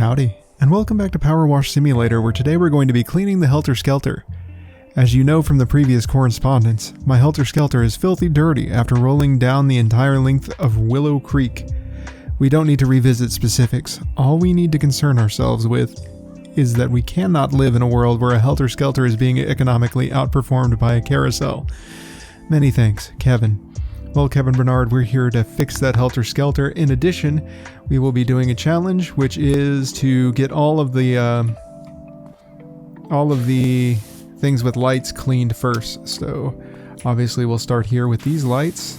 Howdy, and welcome back to PowerWash Simulator, where today we're going to be cleaning the Helter Skelter. As you know from the previous correspondence, my Helter Skelter is filthy dirty after rolling down the entire length of Willow Creek. We don't need to revisit specifics. All we need to concern ourselves with is that we cannot live in a world where a Helter Skelter is being economically outperformed by a carousel. Many thanks, Kevin. Well, Kevin Bernard, we're here to fix that Helter Skelter. In addition, we will be doing a challenge, which is to get all of the things with lights cleaned first. So, obviously, we'll start here with these lights.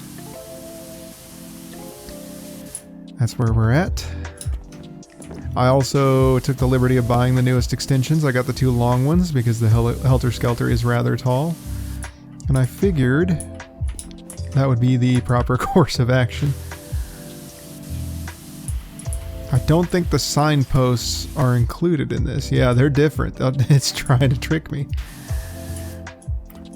That's where we're at. I also took the liberty of buying the newest extensions. I got the two long ones because the Helter Skelter is rather tall. And I figured that would be the proper course of action. I don't think the signposts are included in this. Yeah, they're different. It's trying to trick me.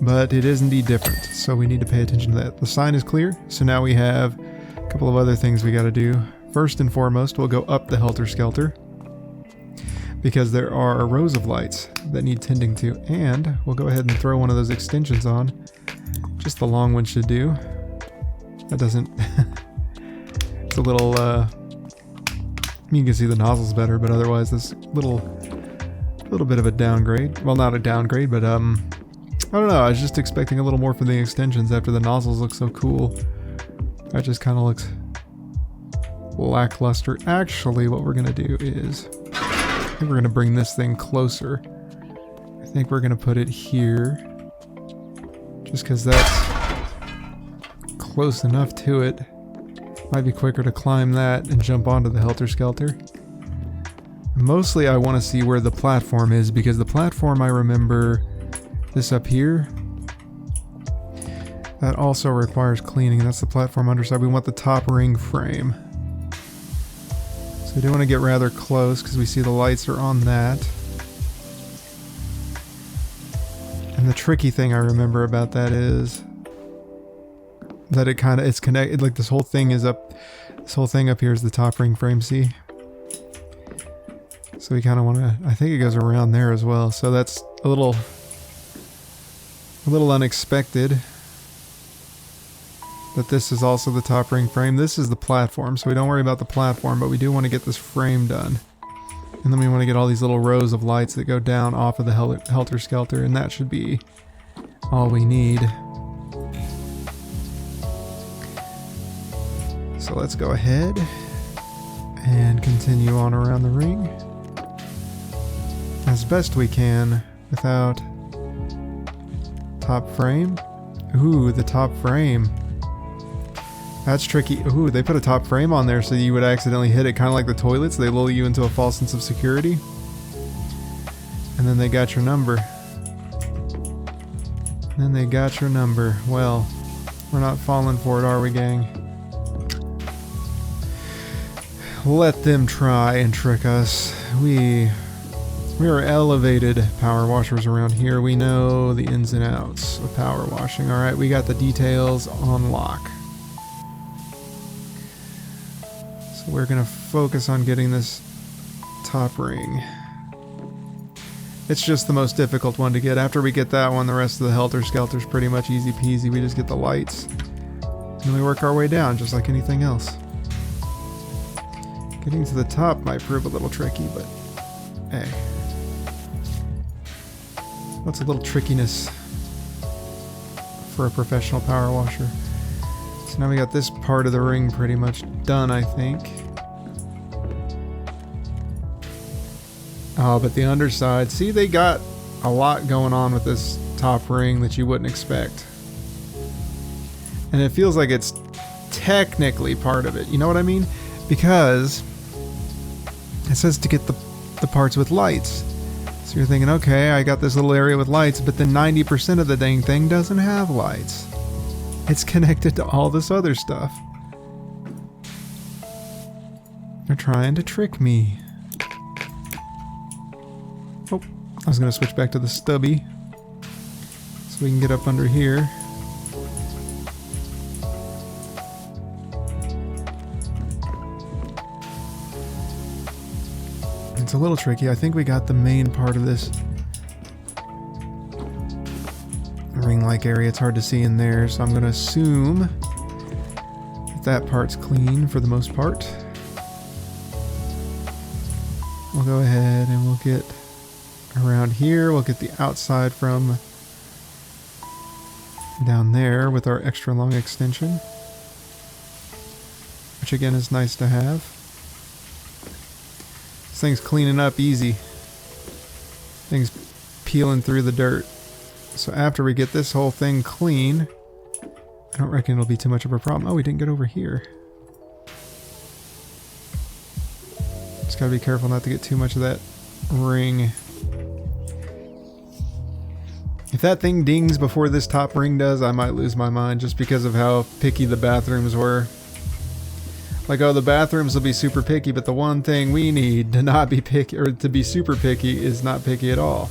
But it is indeed different, so we need to pay attention to that. The sign is clear, so now we have a couple of other things we gotta do. First and foremost, we'll go up the Helter Skelter, because there are rows of lights that need tending to, and we'll go ahead and throw one of those extensions on. Just the long one should do. That doesn't... it's a little, you can see the nozzles better, but otherwise this little bit of a downgrade. Well, not a downgrade, but, I don't know, I was just expecting a little more from the extensions after the nozzles look so cool. That just kind of looks lackluster. Actually, what we're going to do is... I think we're going to bring this thing closer. I think we're going to put it here. Just because that's close enough to it. Might be quicker to climb that and jump onto the Helter Skelter. Mostly I want to see where the platform is, because the platform, I remember this up here, that also requires cleaning. That's the platform underside. We want the top ring frame. So we do want to get rather close because we see the lights are on that. And the tricky thing I remember about that is that it's connected, like this whole thing is up, this whole thing up here is the top ring frame, see? So we kind of want to, I think it goes around there as well. So that's a little unexpected that this is also the top ring frame. This is the platform, so we don't worry about the platform, but we do want to get this frame done. And then we want to get all these little rows of lights that go down off of the Helter Skelter, and that should be all we need. So let's go ahead and continue on around the ring as best we can without top frame. Ooh, the top frame. That's tricky. Ooh, they put a top frame on there so you would accidentally hit it, kind of like the toilets. They lull you into a false sense of security. And then they got your number. Well, we're not falling for it, are we, gang? Let them try and trick us. We are elevated power washers around here. We know the ins and outs of power washing. Alright, we got the details on lock. So we're going to focus on getting this top ring. It's just the most difficult one to get. After we get that one, the rest of the Helter Skelter is pretty much easy peasy. We just get the lights. And we work our way down, just like anything else. Getting to the top might prove a little tricky, but hey. What's a little trickiness for a professional power washer? So now we got this part of the ring pretty much done, I think. Oh, but the underside, see, they got a lot going on with this top ring that you wouldn't expect. And it feels like it's technically part of it, you know what I mean? Because it says to get the parts with lights. So you're thinking, okay, I got this little area with lights, but then 90% of the dang thing doesn't have lights. It's connected to all this other stuff. They're trying to trick me. Oh, I was going to switch back to the stubby so we can get up under here. It's a little tricky. I think we got the main part of this ring-like area. It's hard to see in there, so I'm going to assume that that part's clean for the most part. We'll go ahead and we'll get around here. We'll get the outside from down there with our extra long extension, which again is nice to have. This thing's cleaning up easy. Thing's peeling through the dirt. So after we get this whole thing clean, I don't reckon it'll be too much of a problem. Oh, we didn't get over here. Just gotta be careful not to get too much of that ring. If that thing dings before this top ring does, I might lose my mind just because of how picky the bathrooms were. Like, oh, the bathrooms will be super picky, but the one thing we need to not be picky, or to be super picky, is not picky at all.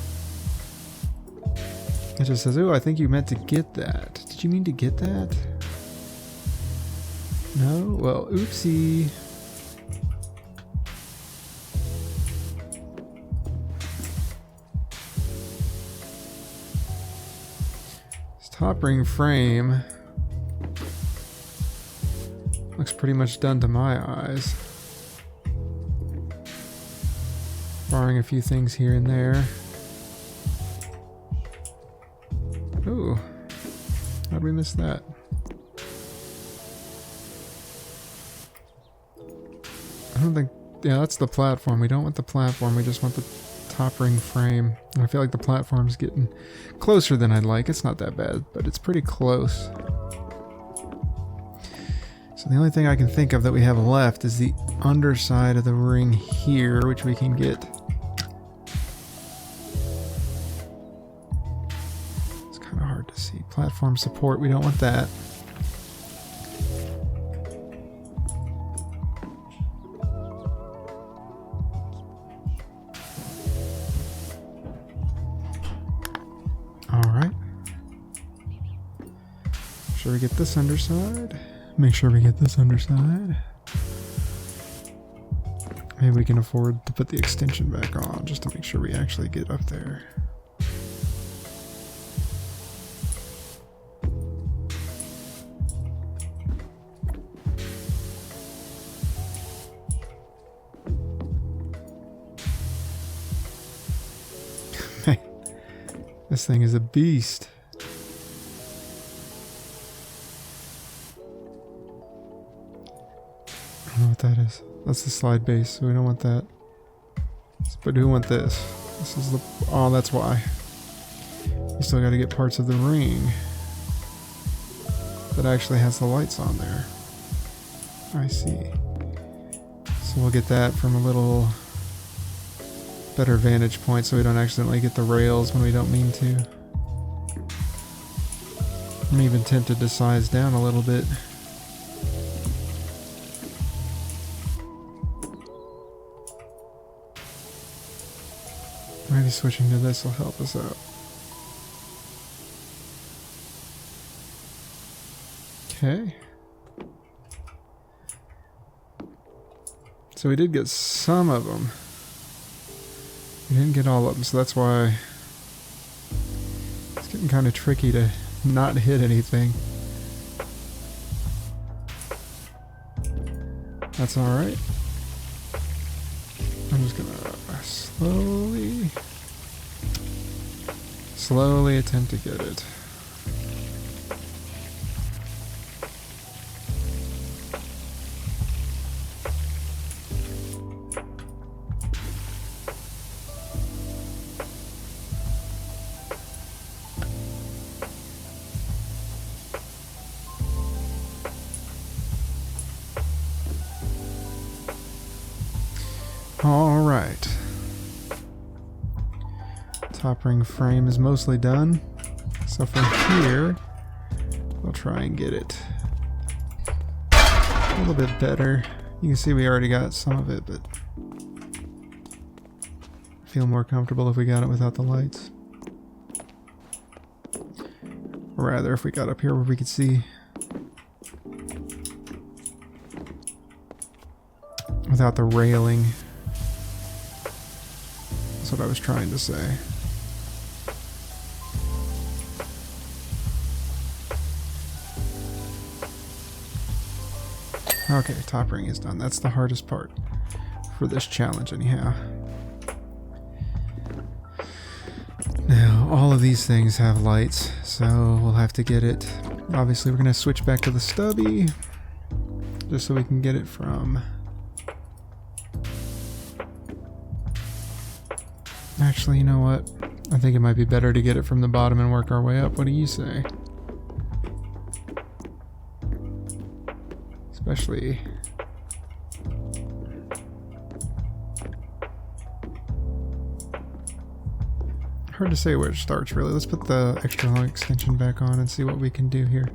It just says, oh, I think you meant to get that. Did you mean to get that? No? Well, oopsie. This top ring frame looks pretty much done to my eyes. Barring a few things here and there. Ooh, how'd we miss that? I don't think, yeah, that's the platform. We don't want the platform, we just want the top ring frame. And I feel like the platform's getting closer than I'd like. It's not that bad, but it's pretty close. So the only thing I can think of that we have left is the underside of the ring here, which we can get. It's kind of hard to see. Platform support, we don't want that. All right. Should we get this underside? Make sure we get this underside. Maybe we can afford to put the extension back on just to make sure we actually get up there. Man, this thing is a beast. I don't know what that is. That's the slide base, so we don't want that. But we want this. This is the... oh, that's why. You still got to get parts of the ring that actually has the lights on there. I see. So we'll get that from a little better vantage point so we don't accidentally get the rails when we don't mean to. I'm even tempted to size down a little bit. Maybe switching to this will help us out. Okay. So we did get some of them. We didn't get all of them, so that's why it's getting kind of tricky to not hit anything. That's alright. I'm just gonna slowly attempt to get it. All right. Top ring frame is mostly done. So from here, we'll try and get it a little bit better. You can see we already got some of it, but I feel more comfortable if we got it without the lights. Or rather, if we got up here where we could see without the railing. what I was trying to say. Okay, top ring is done. That's the hardest part for this challenge anyhow. Now, all of these things have lights, so we'll have to get it. Obviously, we're going to switch back to the stubby, just so we can get it from... Actually, you know what? I think it might be better to get it from the bottom and work our way up. What do you say? Especially... Hard to say where it starts, really. Let's put the extra long extension back on and see what we can do here.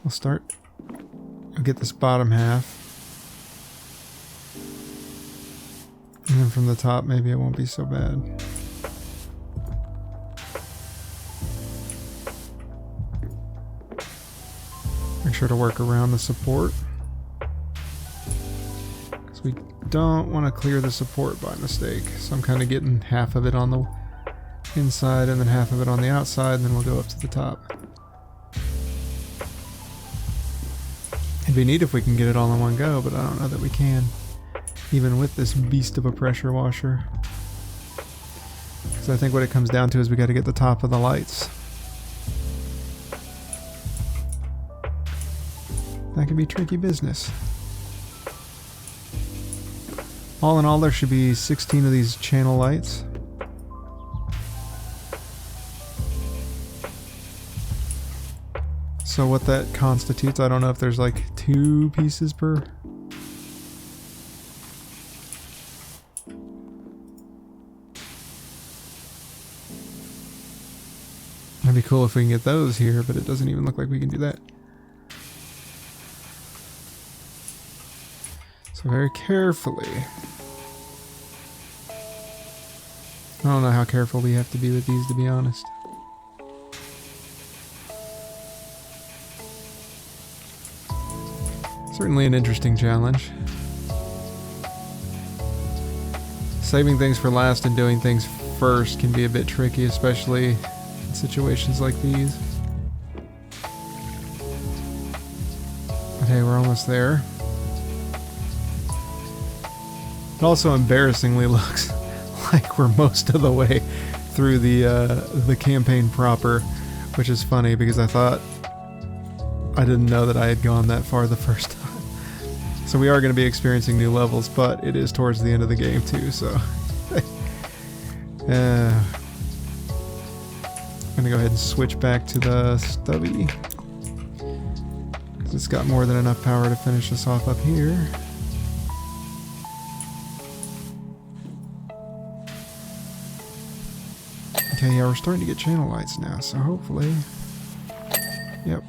We'll start. We'll get this bottom half. And then from the top, maybe it won't be so bad. Make sure to work around the support. Because we don't want to clear the support by mistake. So I'm kind of getting half of it on the inside and then half of it on the outside, and then we'll go up to the top. It'd be neat if we can get it all in one go, but I don't know that we can. Even with this beast of a pressure washer. Because I think what it comes down to is we got to get the top of the lights. That could be tricky business. All in all, there should be 16 of these channel lights. So what that constitutes, I don't know if there's like 2 pieces per... That'd be cool if we can get those here, but it doesn't even look like we can do that. So very carefully. I don't know how careful we have to be with these, to be honest. Certainly an interesting challenge. Saving things for last and doing things first can be a bit tricky, especially in situations like these. But hey, we're almost there. It also embarrassingly looks like we're most of the way through the campaign proper, which is funny because I thought I didn't know that I had gone that far the first time. So we are going to be experiencing new levels, but it is towards the end of the game too, so... I'm going to go ahead and switch back to the stubby. Because it's got more than enough power to finish us off up here. Okay, yeah, we're starting to get channel lights now, so hopefully... Yep.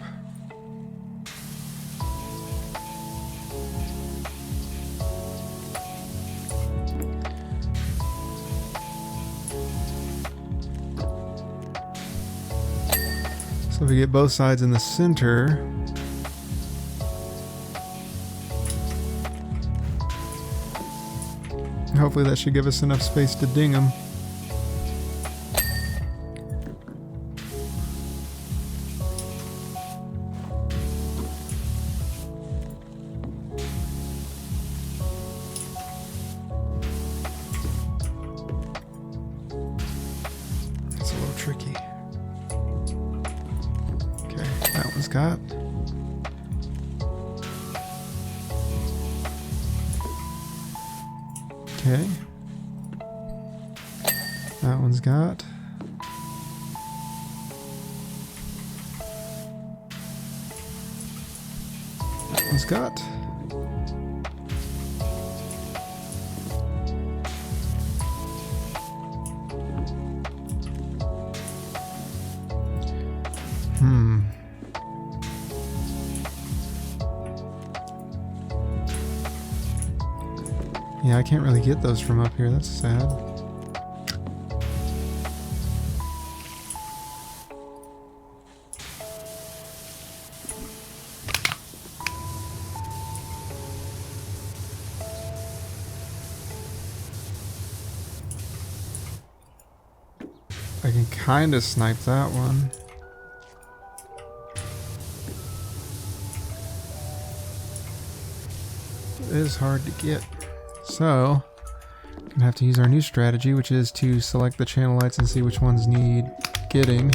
So if we get both sides in the center... Hopefully that should give us enough space to ding them. It's a little tricky. Okay, that one's got. Okay. That one's got. That one's got. Yeah, I can't really get those from up here. That's sad. I can kind of snipe that one. It is hard to get. So, gonna have to use our new strategy, which is to select the channel lights and see which ones need getting.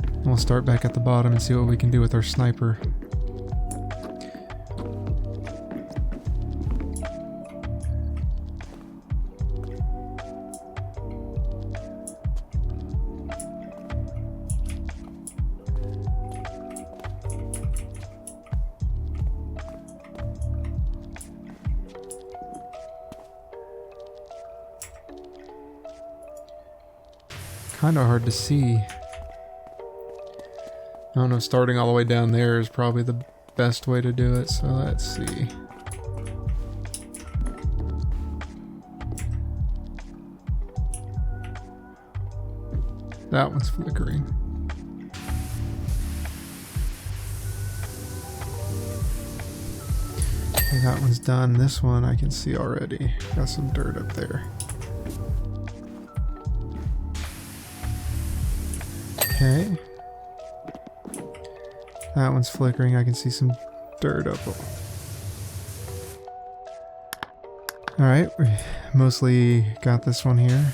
And we'll start back at the bottom and see what we can do with our sniper. Kind of hard to see. I don't know, starting all the way down there is probably the best way to do it, so let's see. That one's flickering. Okay, that one's done. This one I can see already. Got some dirt up there. Okay. That one's flickering. I can see some dirt up. Alright, we mostly got this one here.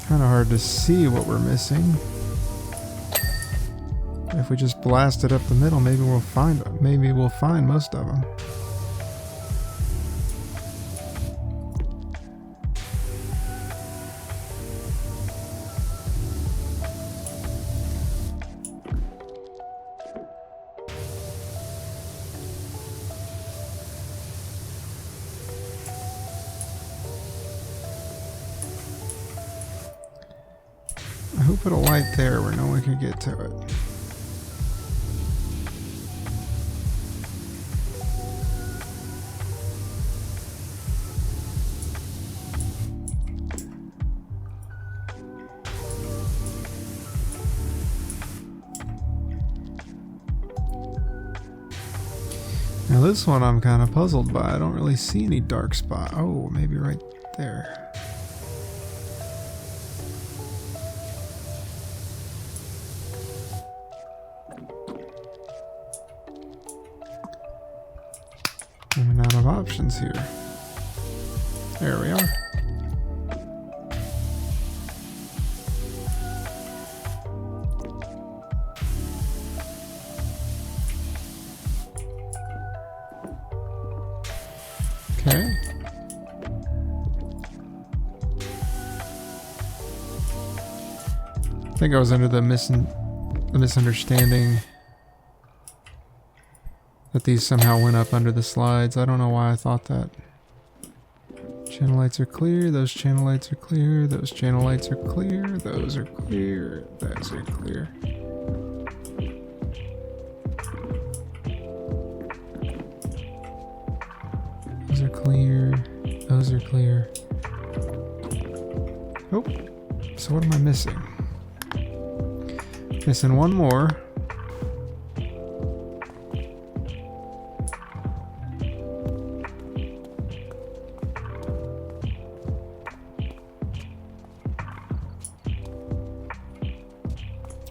Kind of hard to see what we're missing. If we just blast it up the middle, maybe we'll find most of them. I hope it'll light there where no one can get to it. Now this one I'm kind of puzzled by. I don't really see any dark spot. Oh, maybe right there. Running out of options here. There we are. Okay. I think I was under the misunderstanding that these somehow went up under the slides. I don't know why I thought that. Channel lights are clear, those channel lights are clear, those channel lights are clear, those are clear, those are clear. Those are clear, those are clear. Oh, so what am I missing? Missing one more.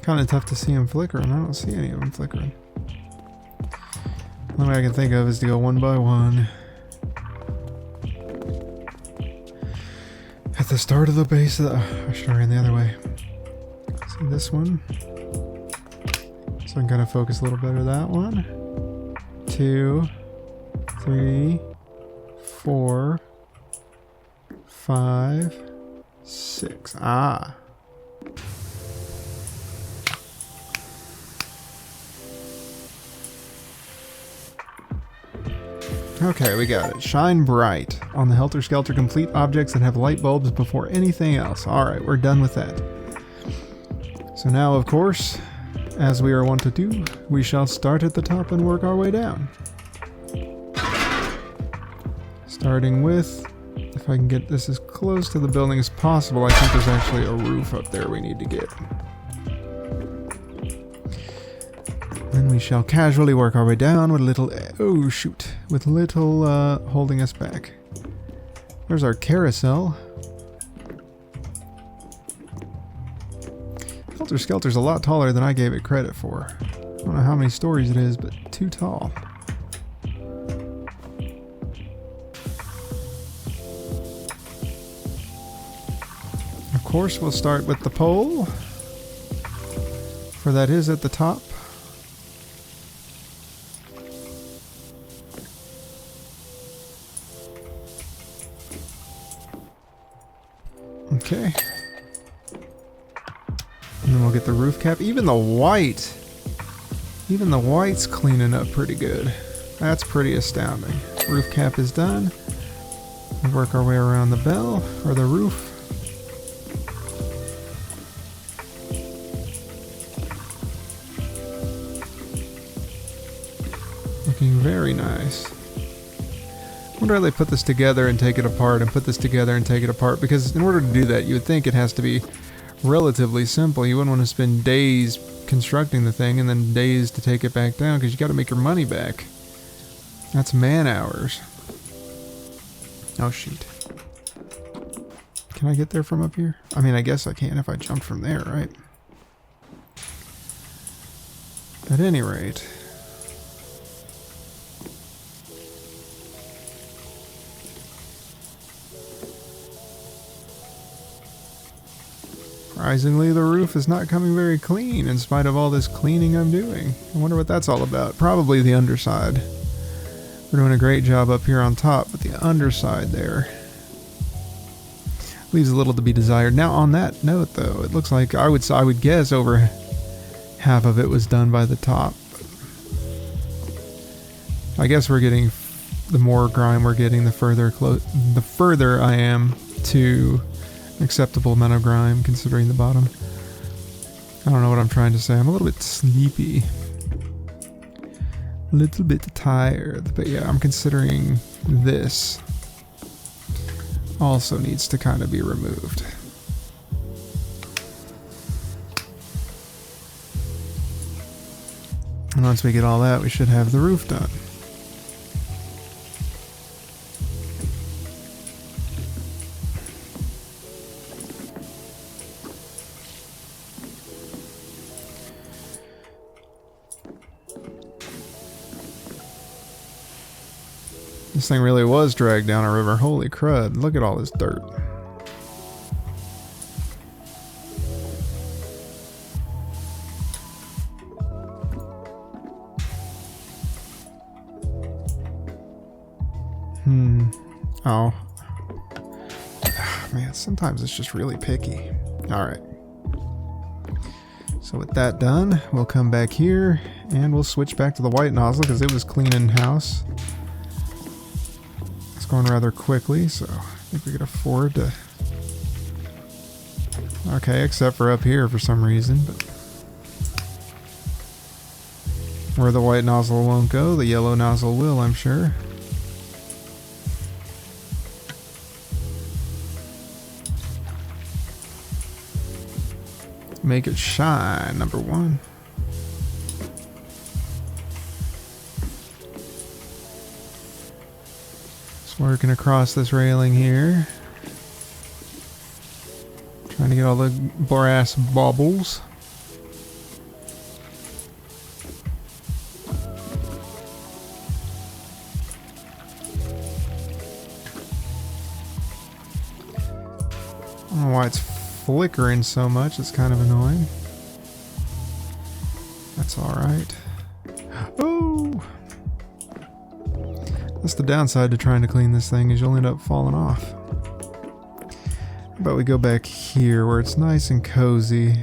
Kind of tough to see them flickering. I don't see any of them flickering. The only way I can think of is to go one by one. At the start of the base of the... I should have ran the other way. See this one? So I can kind of focus a little better. That one. 2, 3, 4, 5, 6. Ah. Okay, we got it. Shine bright on the Helter Skelter. Complete objects that have light bulbs before anything else. Alright, we're done with that. So now, of course, as we are wont to do, we shall start at the top and work our way down. Starting with, if I can get this as close to the building as possible, I think there's actually a roof up there we need to get. Then We shall casually work our way down with little... Oh, shoot. With little holding us back. There's our carousel. Helter Skelter's a lot taller than I gave it credit for. I don't know how many stories it is, but too tall. Of course, we'll start with the pole, for that is at the top. Okay. And then we'll get the roof cap. Even the white's cleaning up pretty good. That's pretty astounding. Roof cap is done. We'll work our way around the bell, or the roof. Looking very nice. I wonder how they put this together and take it apart, and put this together and take it apart, because in order to do that, you would think it has to be relatively simple. You wouldn't want to spend days constructing the thing and then days to take it back down, because you got to make your money back. That's man hours. Oh shoot. Can I get there from up here? I mean, I guess I can if I jump from there, right? At any rate. Surprisingly, the roof is not coming very clean in spite of all this cleaning I'm doing. I wonder what that's all about. Probably the underside. We're doing a great job up here on top, but the underside there leaves a little to be desired. Now, on that note, though, it looks like I would guess over half of it was done by the top. I guess we're getting, the more grime we're getting, the further I am to acceptable amount of grime, considering the bottom. I don't know what I'm trying to say. I'm a little bit sleepy. A little bit tired. But yeah, I'm considering this also needs to kind of be removed. And once we get all that, we should have the roof done. This thing really was dragged down a river. Holy crud, look at all this dirt. Oh. Man, sometimes it's just really picky. Alright. So with that done, we'll come back here and we'll switch back to the white nozzle because it was clean in house. Going rather quickly, so I think we could afford to. Okay, except for up here for some reason, but where the white nozzle won't go, the yellow nozzle will, I'm sure. Make it shine, number one. Working across this railing here. Trying to get all the brass baubles. I don't know why it's flickering so much. It's kind of annoying. That's alright. Oh! That's the downside to trying to clean this thing, is you'll end up falling off. How about we go back here where it's nice and cozy.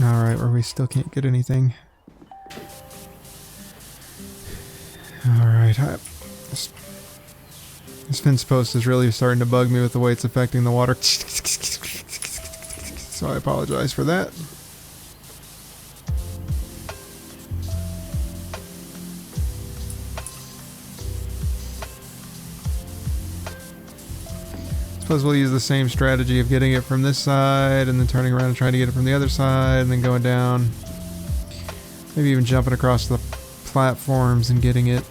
Alright, where we still can't get anything. Alright, this fence post is really starting to bug me with the way it's affecting the water. So I apologize for that. Suppose we'll use the same strategy of getting it from this side and then turning around and trying to get it from the other side and then going down. Maybe even jumping across the platforms and getting it.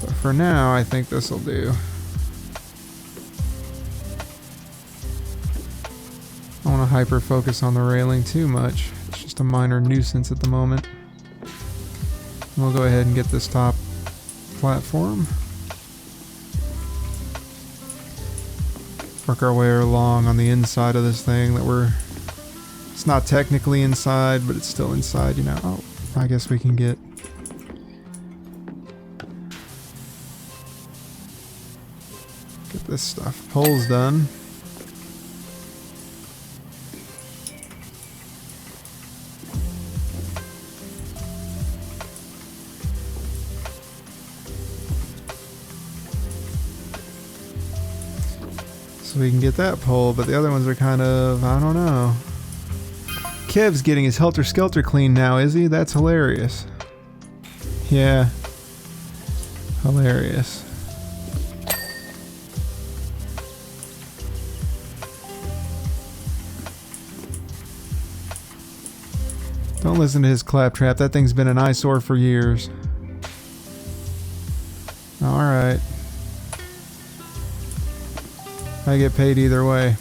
But for now, I think this will do. I don't want to hyper focus on the railing too much. It's just a minor nuisance at the moment. We'll go ahead and get this top platform. Work our way along on the inside of this thing it's not technically inside, but it's still inside, you know. Oh, I guess we can get this stuff. Pole's done. So we can get that pole, but the other ones are kind of, I don't know. Kev's getting his Helter Skelter clean now, is he? That's hilarious. Yeah. Hilarious. Don't listen to his claptrap. That thing's been an eyesore for years. Alright. I get paid either way.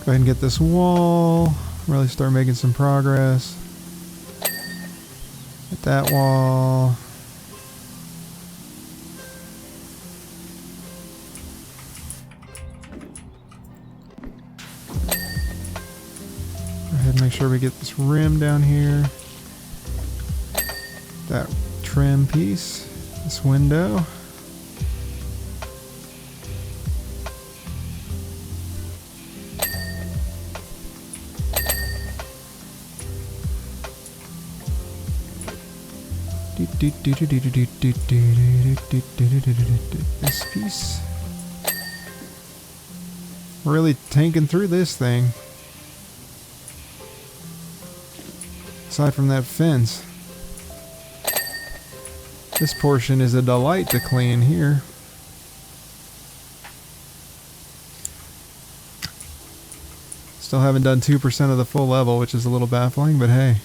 Go ahead and get this wall. Really start making some progress. Get that wall. Make sure we get this rim down here. That trim piece. This window. This piece. Really tanking through this thing. Aside from that fence. This portion is a delight to clean here. Still haven't done 2% of the full level, which is a little baffling, but hey.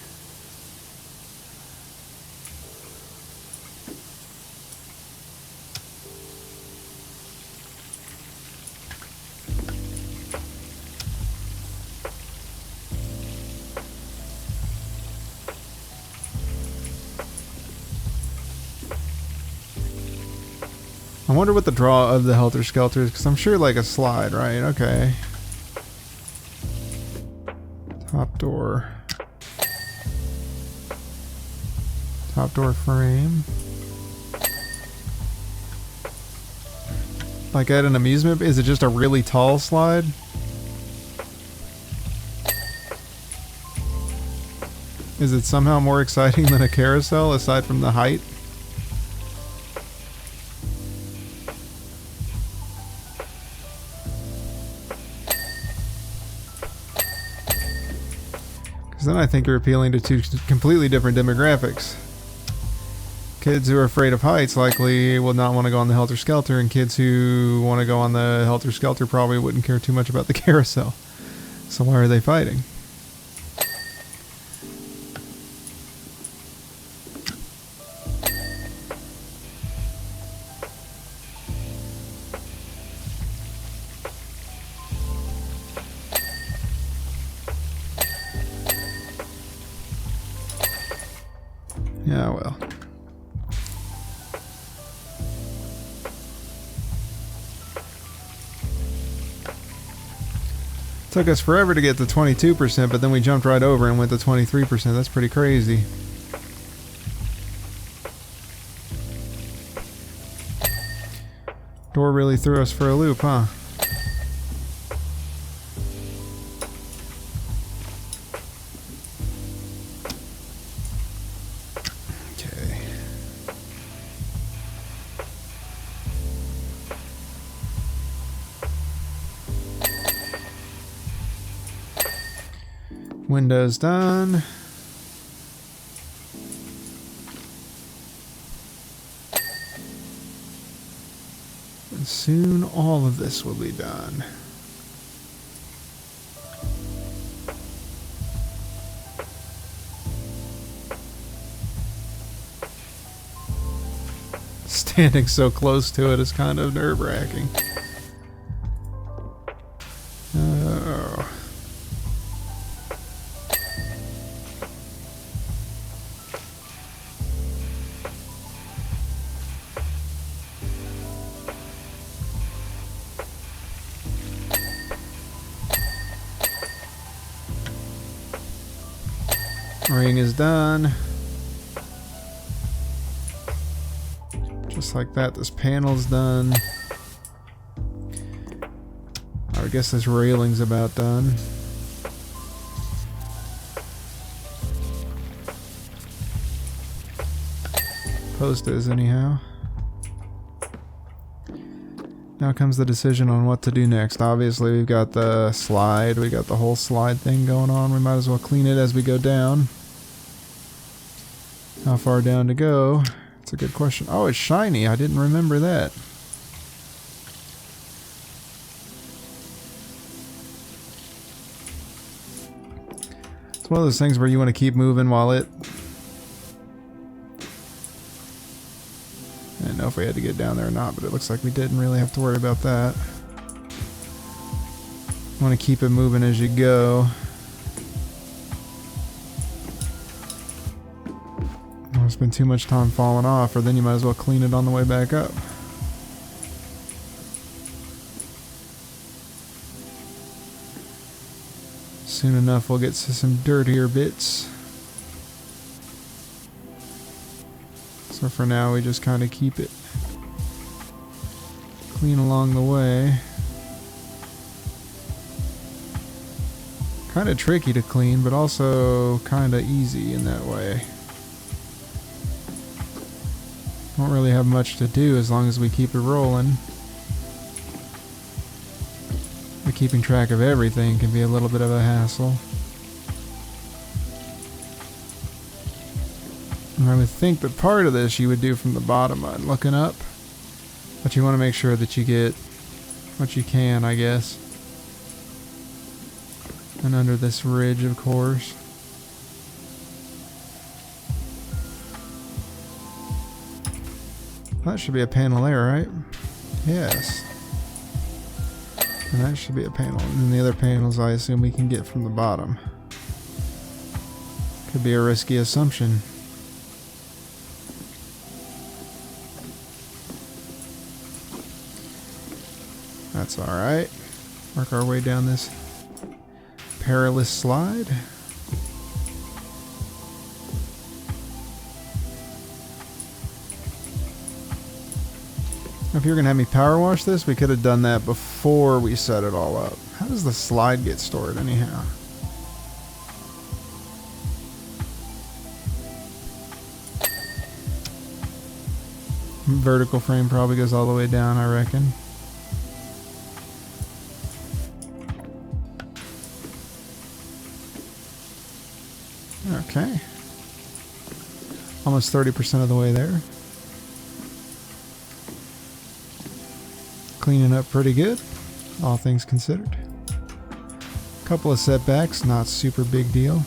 I wonder what the draw of the Helter Skelter is, because I'm sure like a slide, right? Okay. Top door. Top door frame. Like at an amusement, is it just a really tall slide? Is it somehow more exciting than a carousel aside from the height? Then I think you're appealing to two completely different demographics. Kids who are afraid of heights likely will not want to go on the Helter Skelter, and kids who want to go on the Helter Skelter probably wouldn't care too much about the carousel. So why are they fighting? Yeah, well. Took us forever to get to 22%, but then we jumped right over and went to 23%. That's pretty crazy. Door really threw us for a loop, huh? Windows done. And soon all of this will be done. Standing so close to it is kind of nerve-wracking. Oh. Ring is done. Just like that, this panel's done. I guess this railing's about done. Post is anyhow. Now comes the decision on what to do next. Obviously we've got the slide, we got the whole slide thing going on. We might as well clean it as we go down. How far down to go? It's a good question. Oh, it's shiny. I didn't remember that. It's one of those things where you want to keep moving while it... I didn't know if we had to get down there or not, but it looks like we didn't really have to worry about that. You want to keep it moving as you go. Don't spend too much time falling off, or then you might as well clean it on the way back up. Soon enough we'll get to some dirtier bits. So for now we just kind of keep it clean along the way. Kind of tricky to clean, but also kind of easy in that way. Don't really have much to do as long as we keep it rolling. But keeping track of everything can be a little bit of a hassle. And I would think that part of this you would do from the bottom on looking up. But you want to make sure that you get what you can, I guess. And under this ridge, of course. That should be a panel there, right? Yes. And that should be a panel. And the other panels I assume we can get from the bottom. Could be a risky assumption. That's alright. Work our way down this perilous slide. If you're going to have me power wash this, we could have done that before we set it all up. How does the slide get stored anyhow? Vertical frame probably goes all the way down, I reckon. Okay. Almost 30% of the way there. Cleaning up pretty good, all things considered. Couple of setbacks, not super big deal.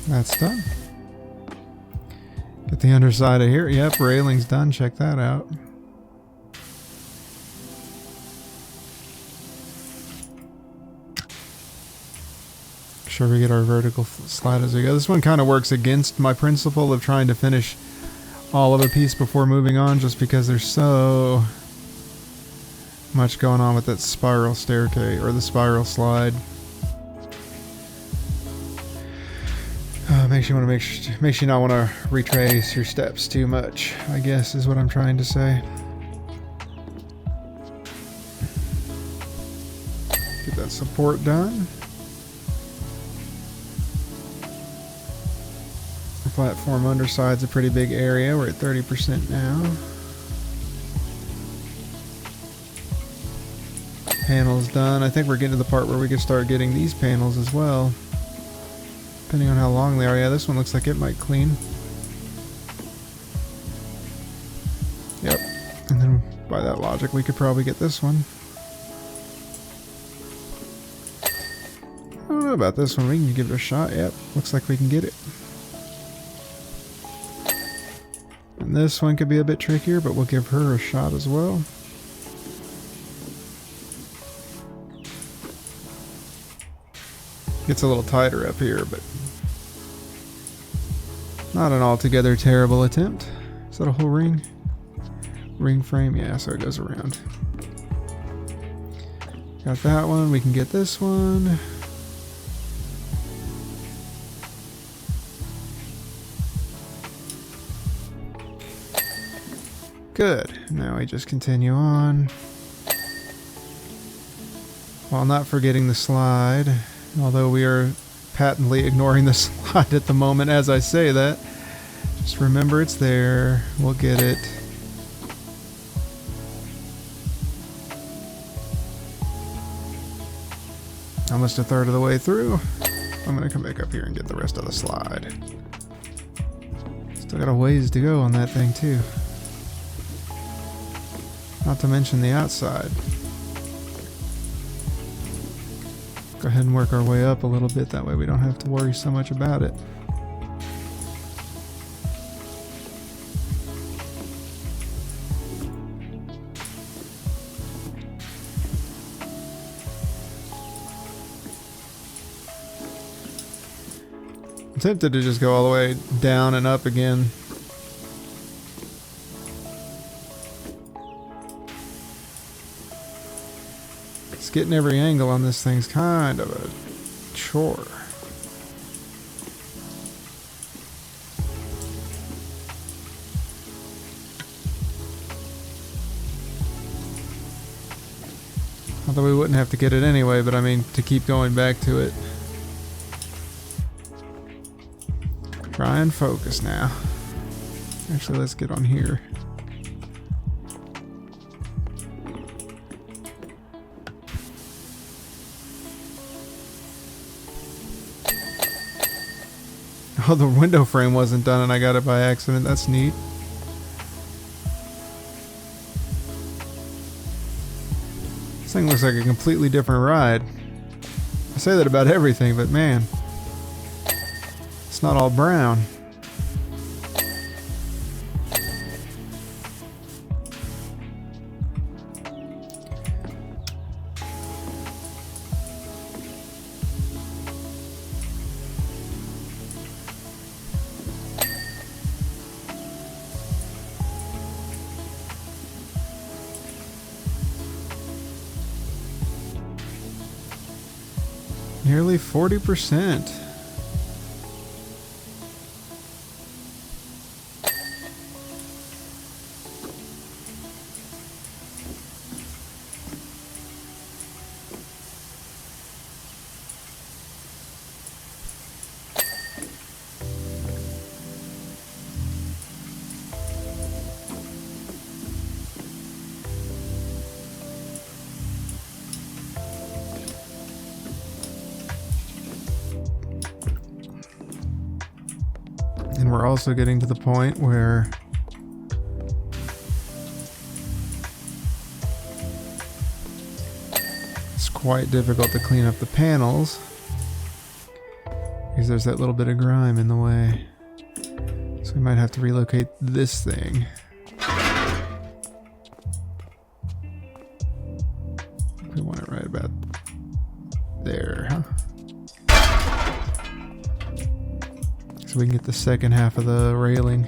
That's done. Get the underside of here. Yep, railing's done. Check that out. Make sure we get our vertical slide as we go. This one kind of works against my principle of trying to finish all of a piece before moving on, just because there's so much going on with that spiral staircase or the spiral slide. Makes you not want to retrace your steps too much, I guess is what I'm trying to say. Get that support done. The platform underside's a pretty big area. We're at 30% now. panels done. I think we're getting to the part where we can start getting these panels as well. Depending on how long they are. Yeah, this one looks like it might clean. Yep. And then by that logic, we could probably get this one. I don't know about this one. We can give it a shot. Yep. Looks like we can get it. And this one could be a bit trickier, but we'll give her a shot as well. Gets a little tighter up here, but not an altogether terrible attempt. Is that a whole ring? Ring frame? Yeah, so it goes around. Got that one. We can get this one. Good. Now we just continue on. While not forgetting the slide. Although we are patently ignoring the slide at the moment as I say that. Just remember it's there. We'll get it. Almost a third of the way through. I'm going to come back up here and get the rest of the slide. Still got a ways to go on that thing too. Not to mention the outside. Go ahead and work our way up a little bit, that way we don't have to worry so much about it. I'm tempted to just go all the way down and up again. Getting every angle on this thing's kind of a chore. Although we wouldn't have to get it anyway, but I mean to keep going back to it. Try and focus now. Actually, let's get on here. Oh, the window frame wasn't done and I got it by accident. That's neat. This thing looks like a completely different ride. I say that about everything, but man, it's not all brown. Nearly 40%. And we're also getting to the point where it's quite difficult to clean up the panels because there's that little bit of grime in the way. So we might have to relocate this thing. We want it right about there, huh? So we can get the second half of the railing.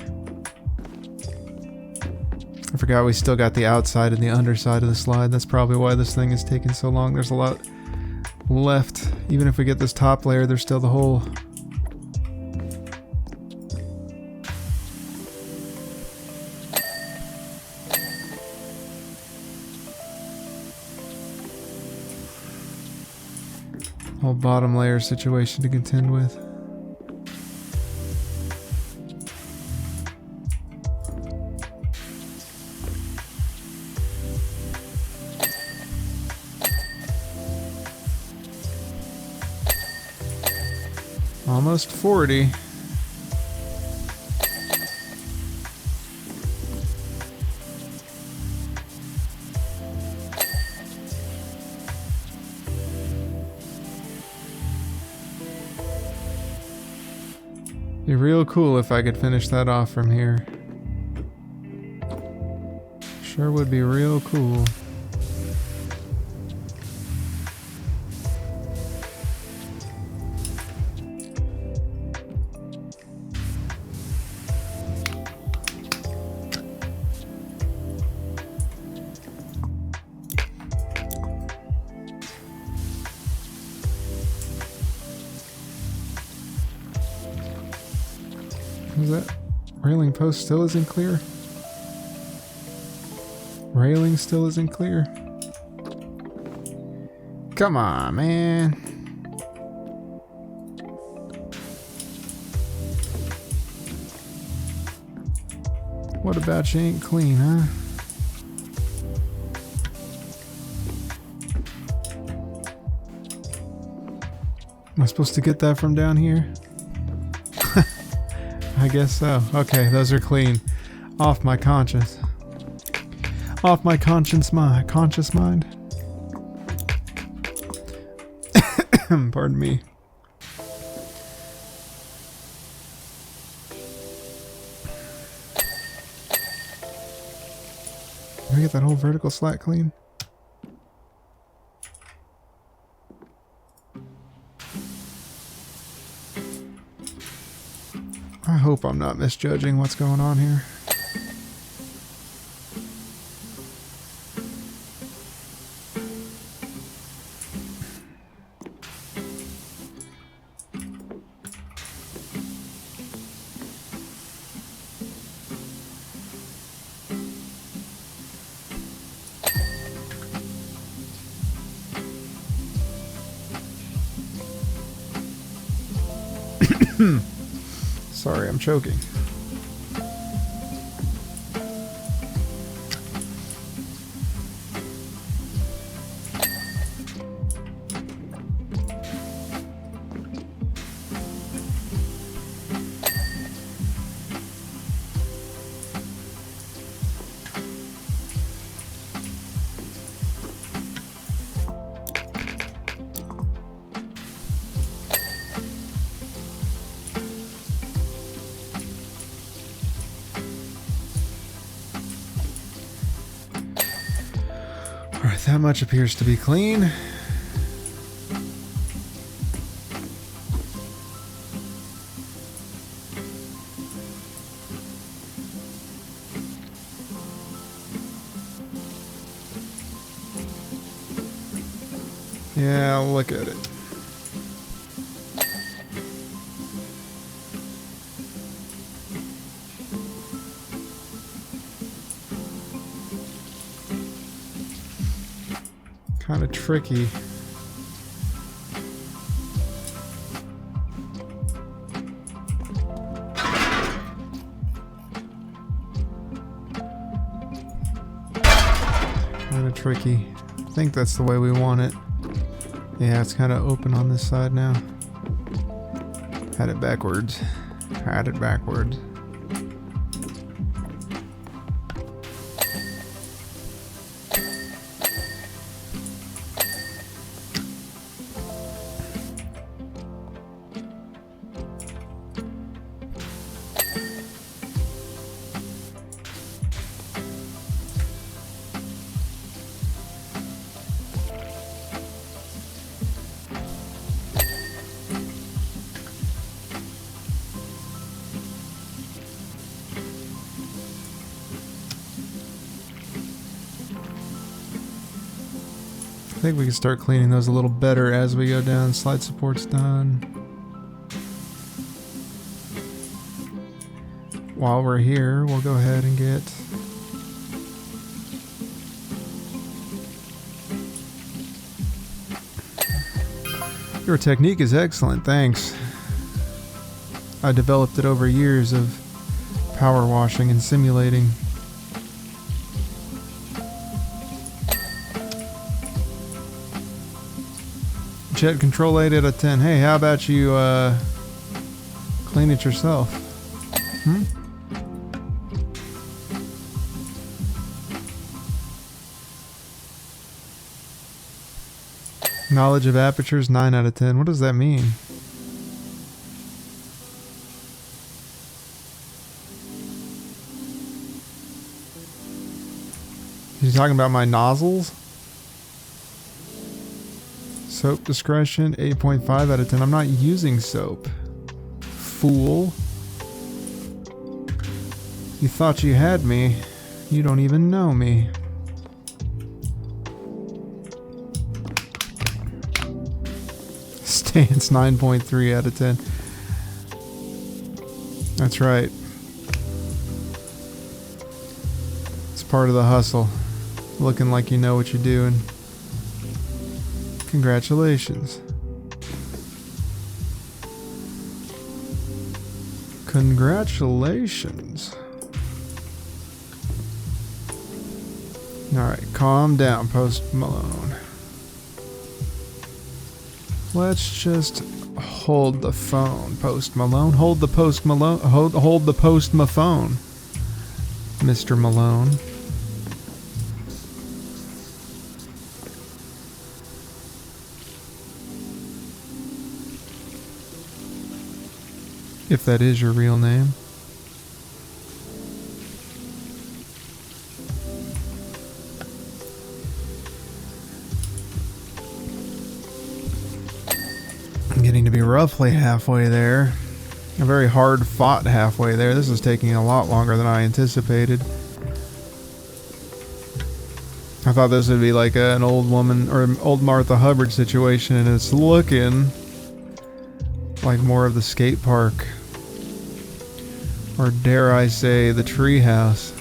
I forgot we still got the outside and the underside of the slide. That's probably why this thing is taking so long. There's a lot left. Even if we get this top layer, there's still the whole bottom layer situation to contend with. Almost 40. Be real cool if I could finish that off from here. Sure would be real cool. Is that railing post still isn't clear? Railing still isn't clear. Come on, man. What about you ain't clean, huh? Am I supposed to get that from down here? I guess so. Okay, those are clean. Off my conscience. Off my conscious mind. Pardon me. Did I get that whole vertical slat clean? I hope I'm not misjudging what's going on here. Sorry, I'm choking. Alright, that much appears to be clean. Yeah, look at it. Kind of tricky. Kind of tricky. I think that's the way we want it. Yeah, it's kind of open on this side now. Had it backwards. Had it backwards. I think we can start cleaning those a little better as we go down. Slide support's done. While we're here, we'll go ahead and get your technique is excellent, thanks. I developed it over years of power washing and simulating. Jet control 8 out of 10. Hey, how about you Clean it yourself. Hmm? Knowledge of apertures, 9 out of 10. What does that mean? He's talking about my nozzles? Soap discretion, 8.5 out of 10. I'm not using soap. Fool. You thought you had me. You don't even know me. Stance, 9.3 out of 10. That's right. It's part of the hustle. Looking like you know what you're doing. Congratulations. Congratulations. Alright, calm down, Post Malone. Let's just hold the phone, Post Malone. Hold the Post Malone. Hold the Post phone, Mr. Malone. If that is your real name. I'm getting to be roughly halfway there. A very hard fought halfway there. This is taking a lot longer than I anticipated. I thought this would be like an old woman or an old Martha Hubbard situation, and it's looking like more of the skate park. Or dare I say, the treehouse.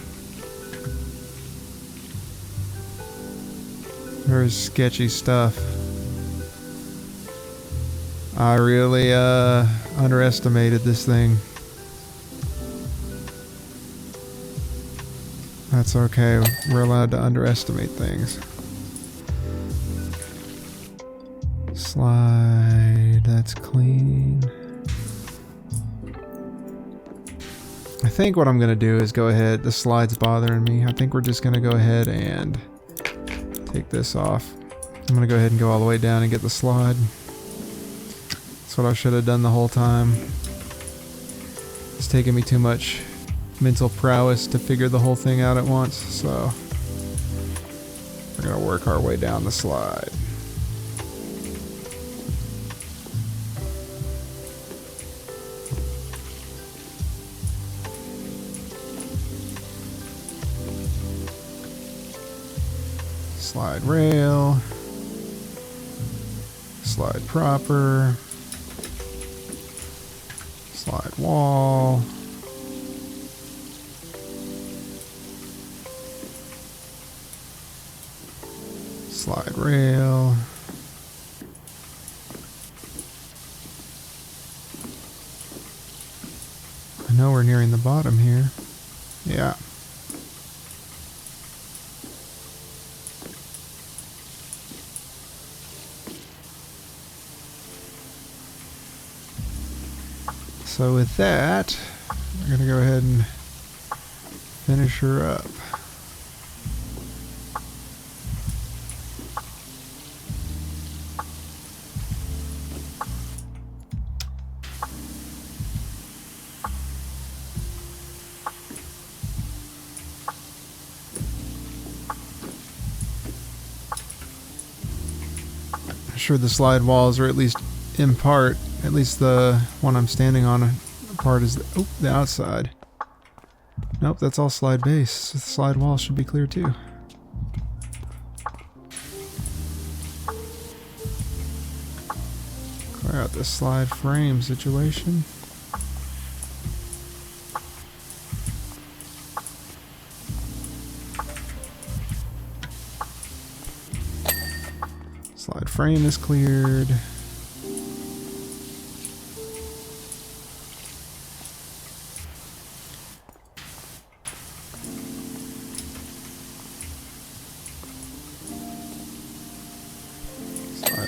Very sketchy stuff. I really underestimated this thing. That's okay. We're allowed to underestimate things. Slide. That's clean. I think what I'm going to do is go ahead. The slide's bothering me. I think we're just going to go ahead and take this off. I'm going to go ahead and go all the way down and get the slide. That's what I should have done the whole time. It's taking me too much mental prowess to figure the whole thing out at once, so we're going to work our way down the slide. Slide rail, slide proper, slide wall, slide rail, I know we're nearing the bottom here. Yeah. So with that, we're going to go ahead and finish her up. I'm sure the slide walls are at least in part. At least the one I'm standing on part is the outside. Nope, that's all slide base. The slide wall should be clear too. Clear out this slide frame situation. Slide frame is cleared.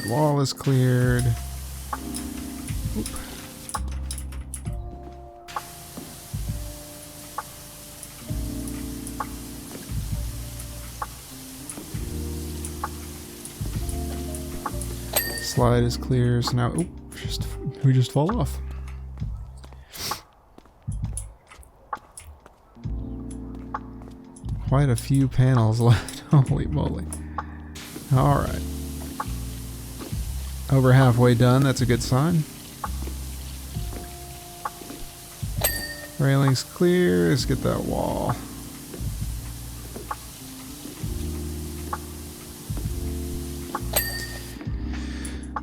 Wall is cleared. Oop. Slide is clear, so now, we just fall off. Quite a few panels left. Holy moly. Alright. Over halfway done, that's a good sign. Railing's clear, let's get that wall.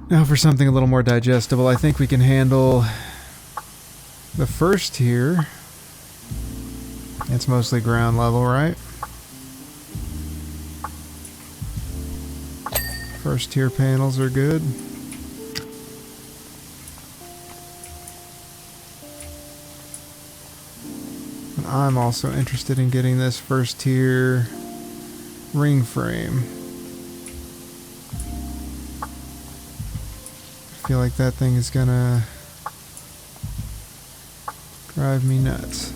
Now for something a little more digestible, I think we can handle the first tier. It's mostly ground level, right? First tier panels are good. And I'm also interested in getting this first tier ring frame. I feel like that thing is gonna drive me nuts.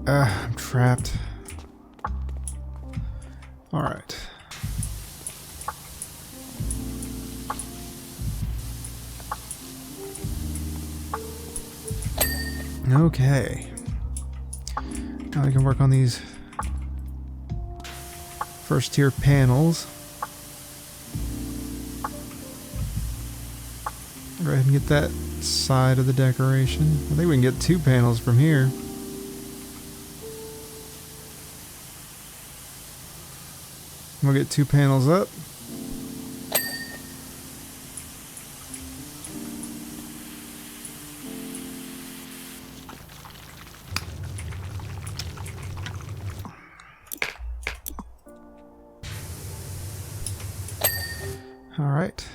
I'm trapped. All right. Okay. Now we can work on these first tier panels. Go ahead and get that side of the decoration. I think we can get 2 panels from here. We'll get 2 panels up. All right.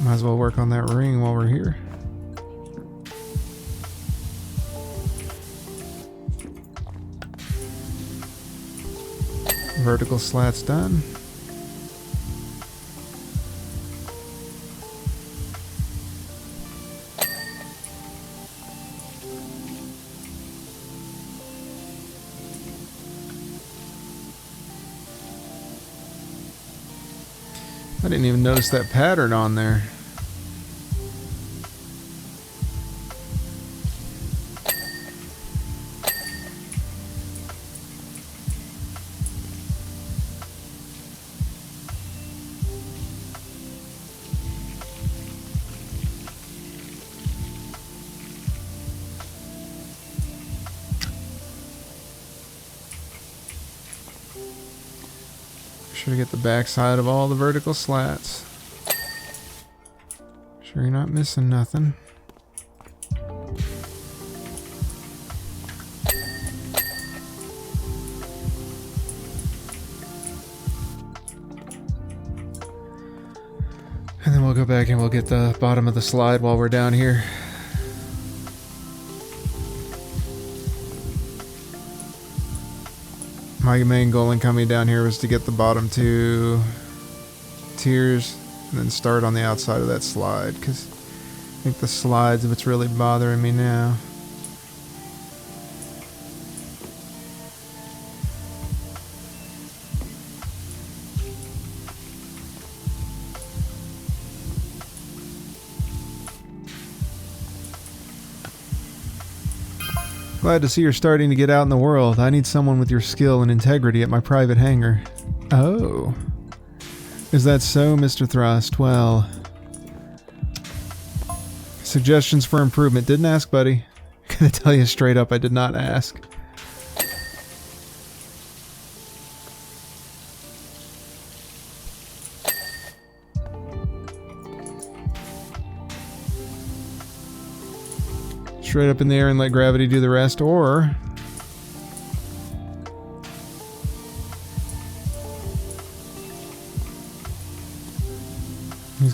Might as well work on that ring while we're here. Vertical slats done. I didn't even notice that pattern on there. Sure to get the back side of all the vertical slats. Sure you're not missing nothing. And then we'll go back and we'll get the bottom of the slide while we're down here. My main goal in coming down here was to get the bottom 2 tiers and then start on the outside of that slide, because I think the slide's what's really bothering me now. Glad to see you're starting to get out in the world. I need someone with your skill and integrity at my private hangar. Oh. Is that so, Mr. Thrust? Well. Suggestions for improvement. Didn't ask, buddy. Gonna tell you straight up, I did not ask. Straight up in the air and let gravity do the rest, or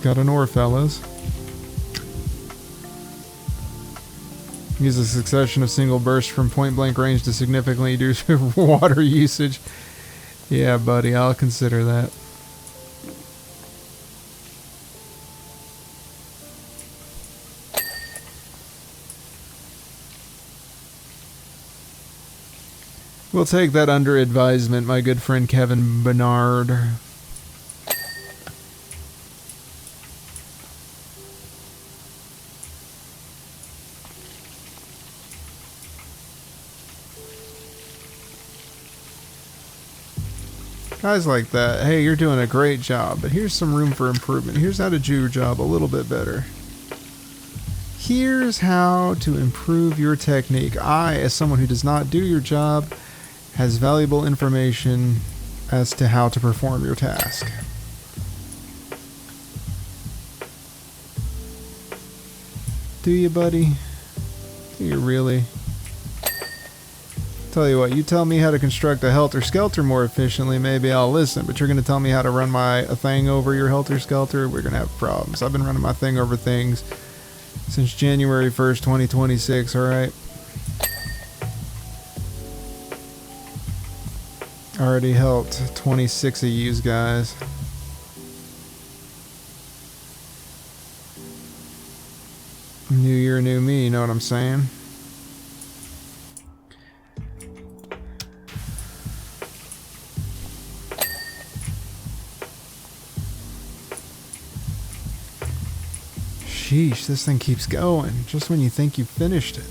He's got an ore, fellas. Use a succession of single bursts from point blank range to significantly reduce water usage. Yeah, buddy, I'll consider that. We'll take that under advisement, my good friend Kevin Bernard. Guys like that, hey, you're doing a great job, but here's some room for improvement. Here's how to do your job a little bit better. Here's how to improve your technique. I, as someone who does not do your job, has valuable information as to how to perform your task. Do you, buddy? Do you really? Tell you what, you tell me how to construct a Helter Skelter more efficiently, maybe I'll listen, but you're going to tell me how to run a thing over your Helter Skelter, we're going to have problems. I've been running my thing over things since January 1st, 2026, alright? Already helped 26 of yous guys. New year, new me, you know what I'm saying? Sheesh, this thing keeps going, just when you think you've finished it.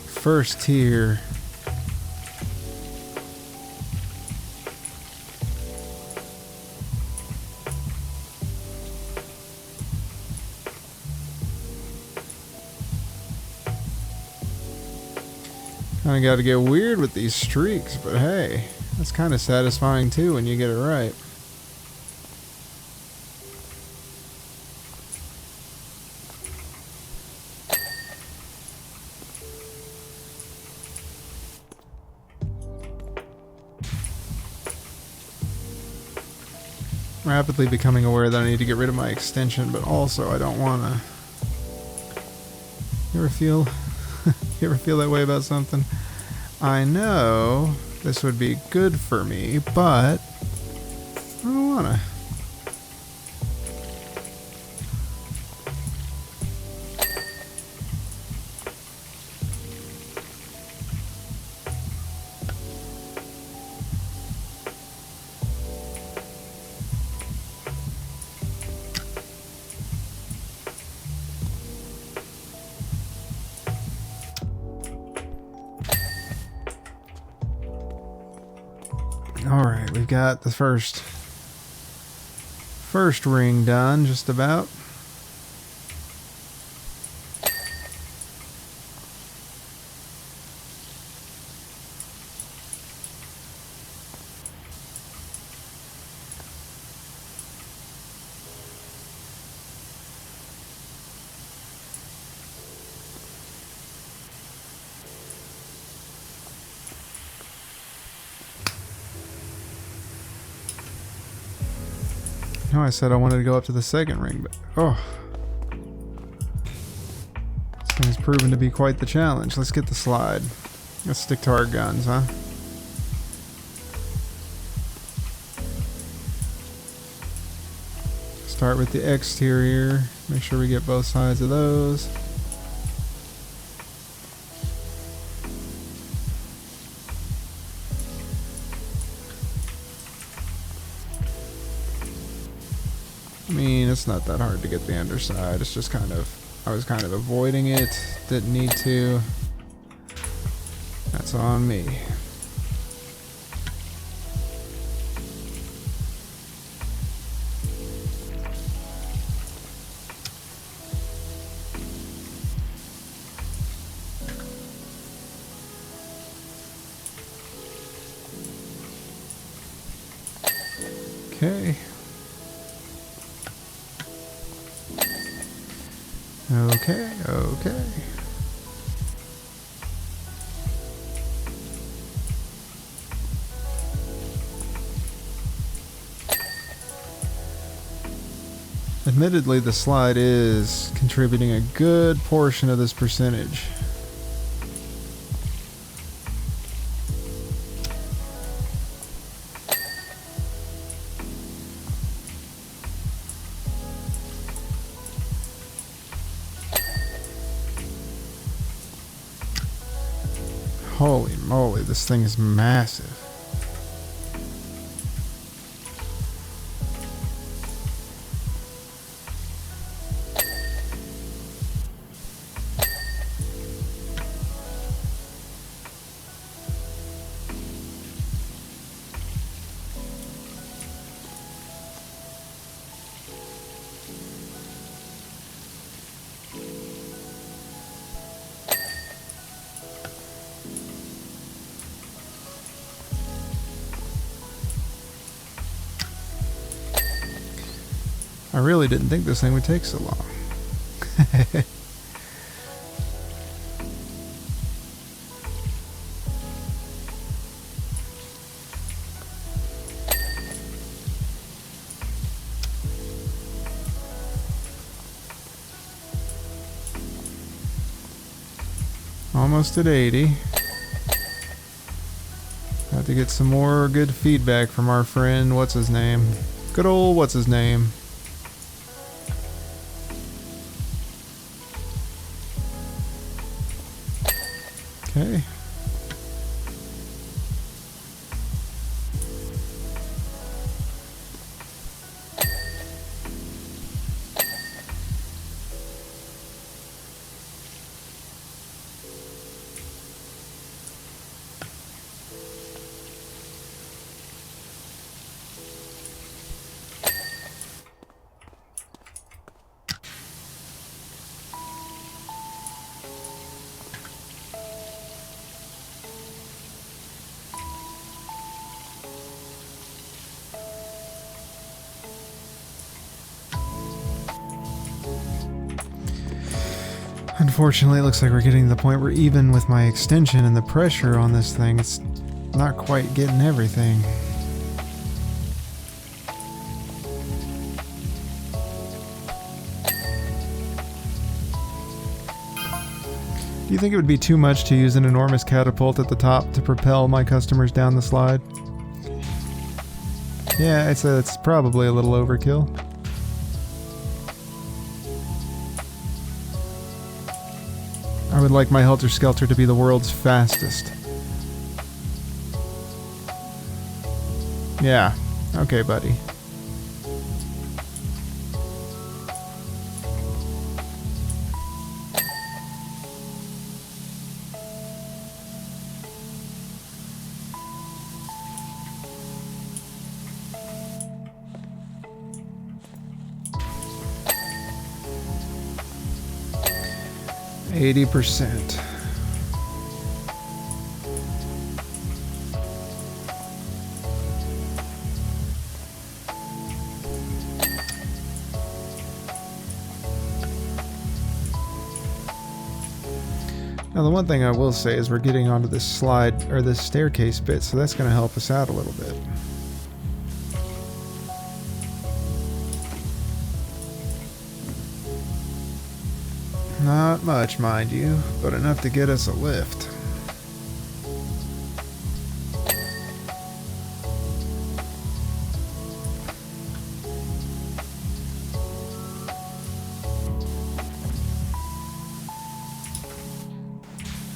First tier. Kinda gotta get weird with these streaks, but hey, that's kinda satisfying too when you get it right. Rapidly becoming aware that I need to get rid of my extension, but also I don't wanna... You ever feel... You ever feel that way about something? I know this would be good for me, but I don't wanna. Alright, we've got the first ring done, just about. No, I said I wanted to go up to the second ring, but oh, this thing's proven to be quite the challenge. Let's get the slide. Let's stick to our guns, huh? Start with the exterior. Make sure we get both sides of those. I mean, it's not that hard to get the underside. It's just kind of, I was kind of avoiding it. Didn't need to. That's on me. Okay. Okay, okay. Admittedly, the slide is contributing a good portion of this percentage. Holy moly, this thing is massive. I really didn't think this thing would take so long. Almost at 80. Have to get some more good feedback from our friend, what's his name? Good old what's his name? Okay. Unfortunately, it looks like we're getting to the point where even with my extension and the pressure on this thing, it's not quite getting everything. Do you think it would be too much to use an enormous catapult at the top to propel my customers down the slide? Yeah, it's probably a little overkill. I would like my Helter Skelter to be the world's fastest. Yeah, okay, buddy. %. Now the one thing I will say is we're getting onto this slide, or this staircase bit, so that's going to help us out a little bit. Not much, mind you, but enough to get us a lift.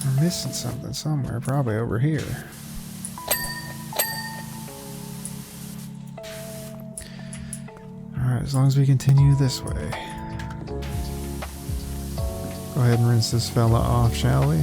I'm missing something somewhere, probably over here. Alright, as long as we continue this way. Go ahead and rinse this fella off, shall we?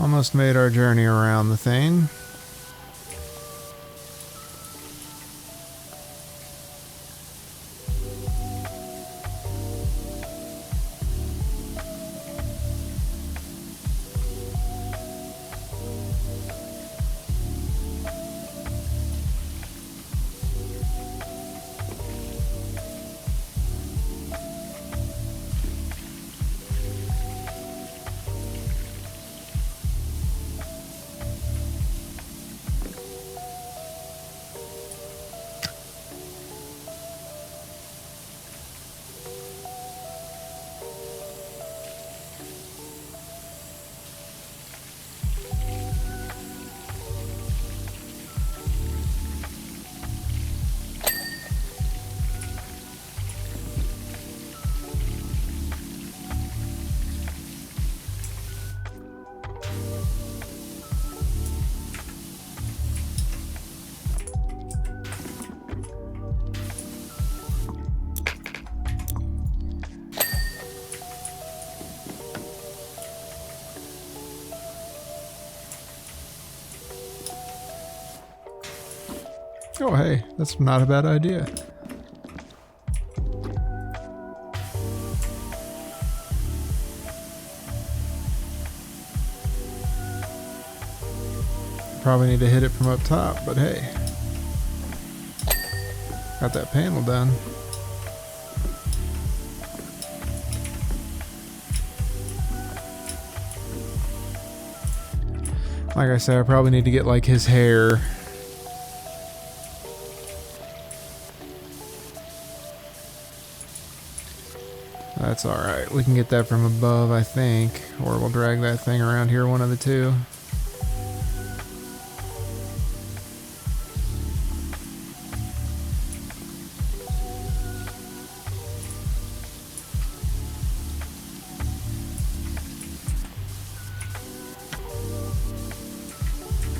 Almost made our journey around the thing. Oh, hey, that's not a bad idea. Probably need to hit it from up top, but hey. Got that panel done. Like I said, I probably need to get like his hair. That's alright. We can get that from above, I think. Or we'll drag that thing around here, one of the two.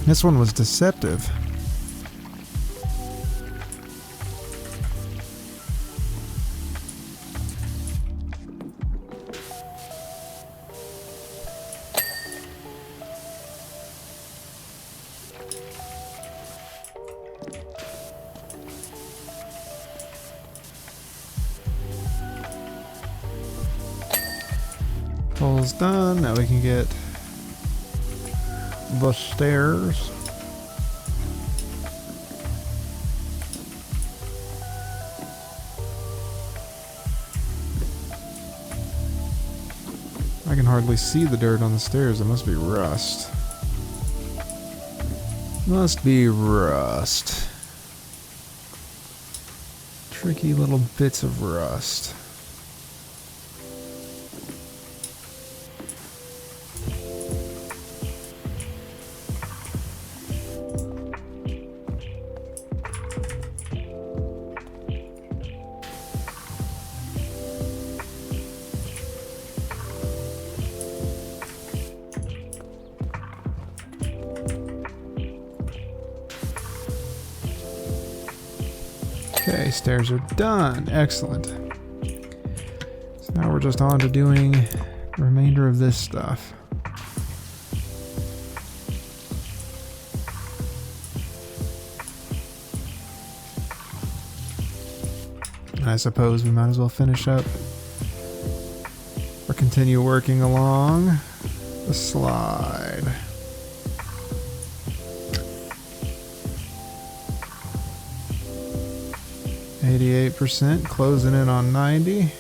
This one was deceptive. Pole's done. Now we can get the stairs. I can hardly see the dirt on the stairs. It must be rust. Must be rust. Tricky little bits of rust. Okay, stairs are done. Excellent. So now we're just on to doing the remainder of this stuff. I suppose we might as well finish up or continue working along the slide. 88%, closing in on 90.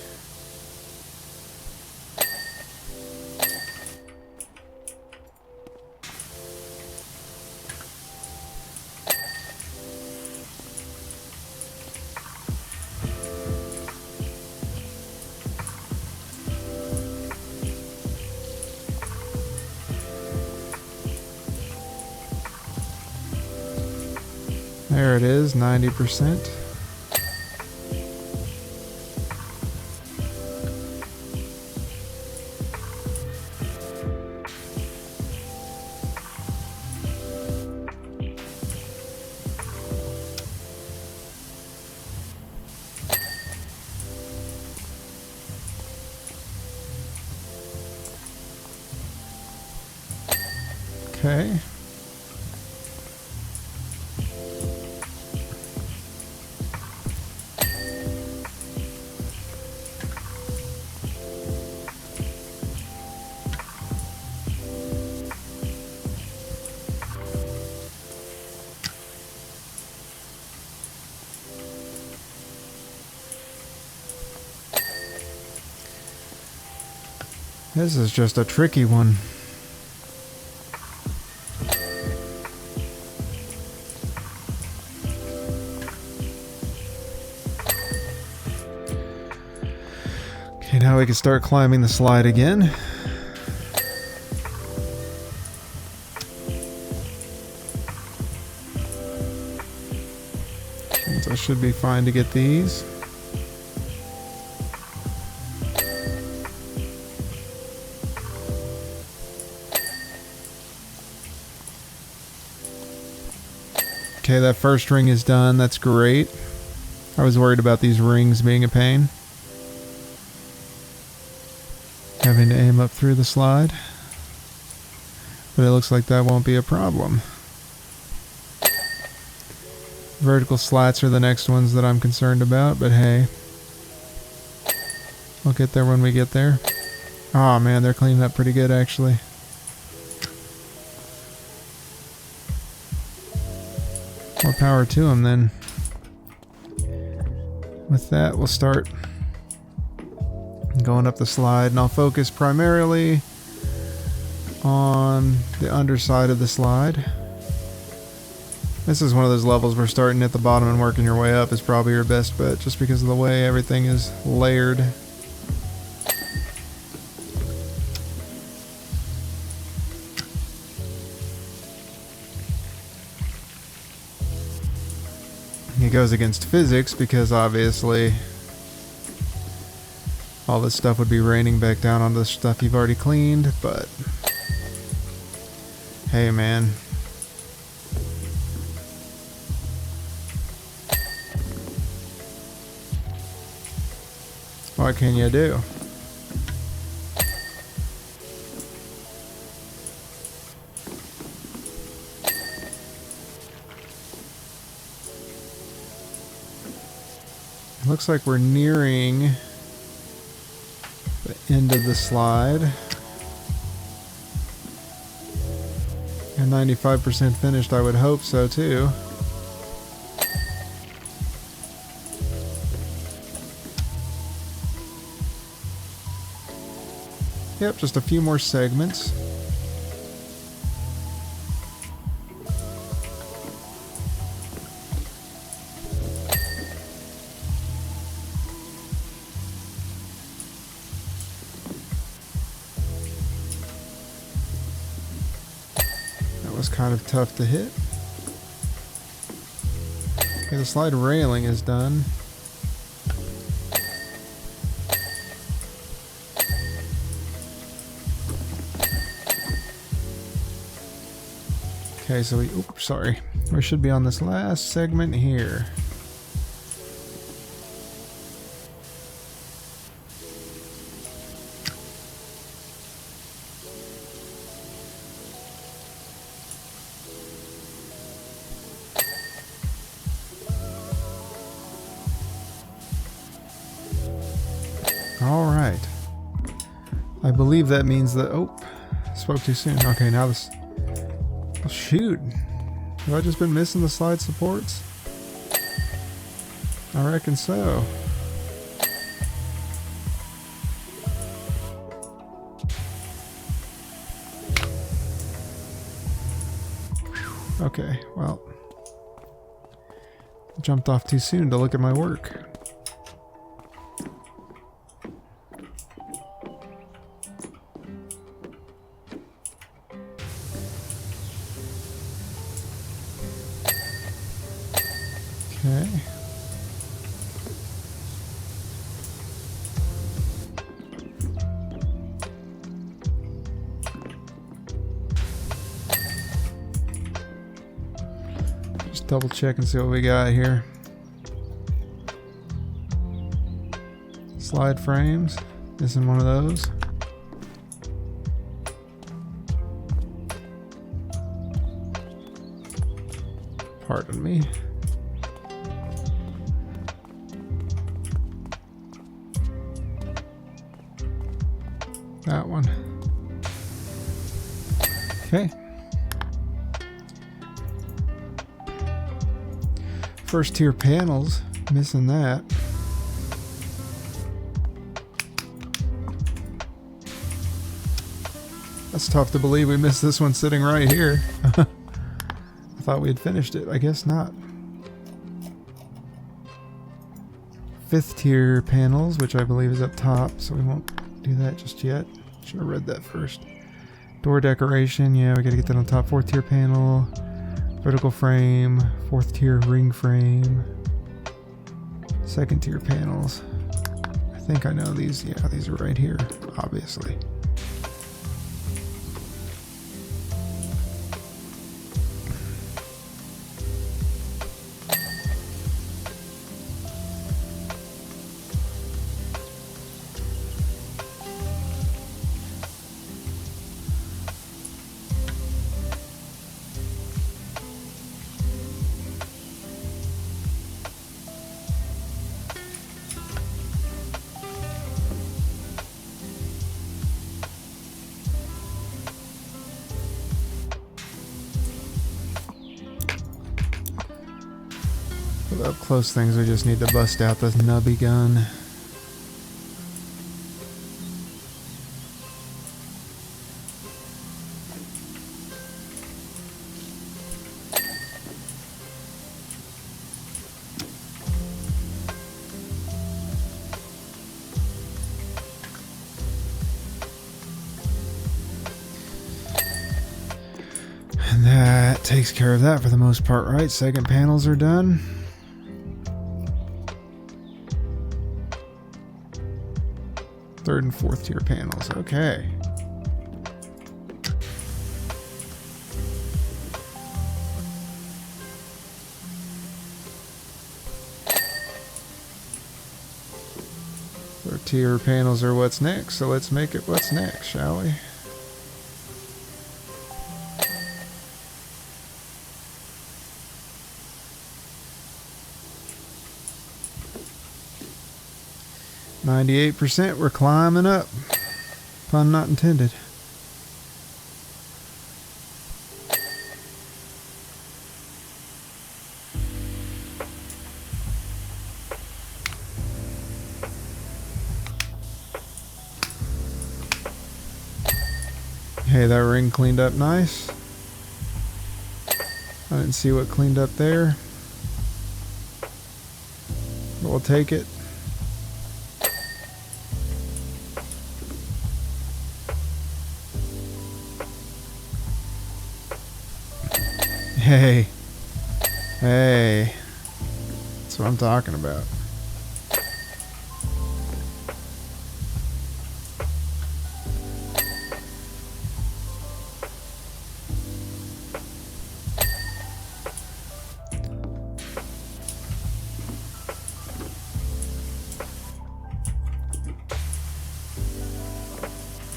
There it is, 90%. Okay. This is just a tricky one. Okay, now we can start climbing the slide again. So I should be fine to get these. Okay, that first ring is done. That's great. I was worried about these rings being a pain. Having to aim up through the slide. But it looks like that won't be a problem. Vertical slats are the next ones that I'm concerned about, but hey. We'll get there when we get there. Oh man, they're cleaning up pretty good actually. More power to them then. With that, we'll start going up the slide, and I'll focus primarily on the underside of the slide. This is one of those levels where starting at the bottom and working your way up is probably your best bet, just because of the way everything is layered. It goes against physics because obviously all this stuff would be raining back down on the stuff you've already cleaned, but hey man. What can you do? Looks like we're nearing the end of the slide. And 95% finished, I would hope so too. Yep, just a few more segments. Kind of tough to hit. Okay, the slide railing is done. Okay, so we should be on this last segment here. Alright. I believe that means that... Oh, spoke too soon. Okay, now this... Oh, shoot. Have I just been missing the slide supports? I reckon so. Okay, well... Jumped off too soon to look at my work. Okay. Just double check and see what we got here. Slide frames. Missing one of those. Pardon me. That one. Okay. First tier panels, missing that. That's tough to believe we missed this one sitting right here. I thought we had finished it. I guess not. Fifth tier panels, which I believe is up top, so we won't do that just yet. Should have read that first. Door decoration, yeah, we gotta get that on top. Fourth tier panel, vertical frame, fourth tier ring frame, second tier panels. I think I know these. Yeah, these are right here, obviously. For the up close things, we just need to bust out this nubby gun. And that takes care of that for the most part, right? Second panels are done. Third and fourth tier panels, okay. Third tier panels are what's next, so let's make it what's next, shall we? %, we're climbing up. Pun not intended. Hey, that ring cleaned up nice. I didn't see what cleaned up there, but we'll take it. Hey, hey, that's what I'm talking about.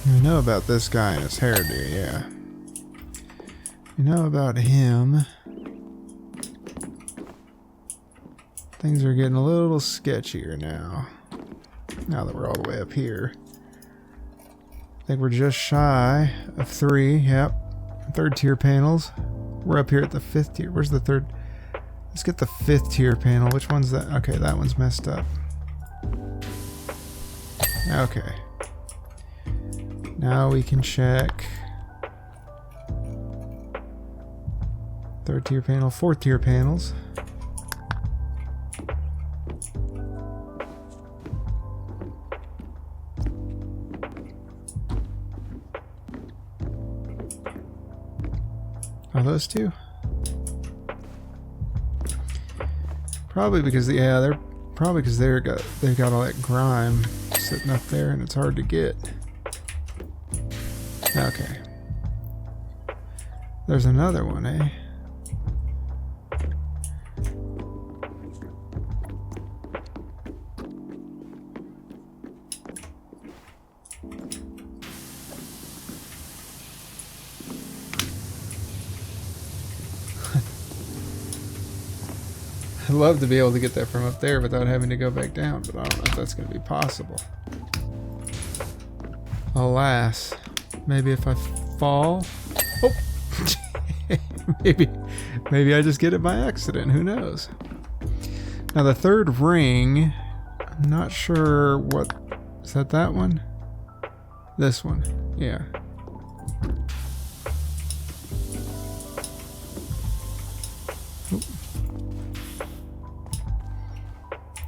We know about this guy and his hairdo, yeah. You know about him. Things are getting a little sketchier now. Now that we're all the way up here. I think we're just shy of 3. Yep. Third tier panels. We're up here at the 5th tier. Where's the third? Let's get the 5th tier panel. Which one's that? Okay, that one's messed up. Okay. Now we can check. Third tier panel, fourth tier panels. Are those two? Probably because they've got all that grime sitting up there and it's hard to get. Okay. There's another one, eh? I'd love to be able to get that from up there without having to go back down, but I don't know if that's going to be possible. Alas. Maybe if I fall... Oh! maybe I just get it by accident. Who knows? Now the third ring, I'm not sure what... Is that one? This one. Yeah. Oop.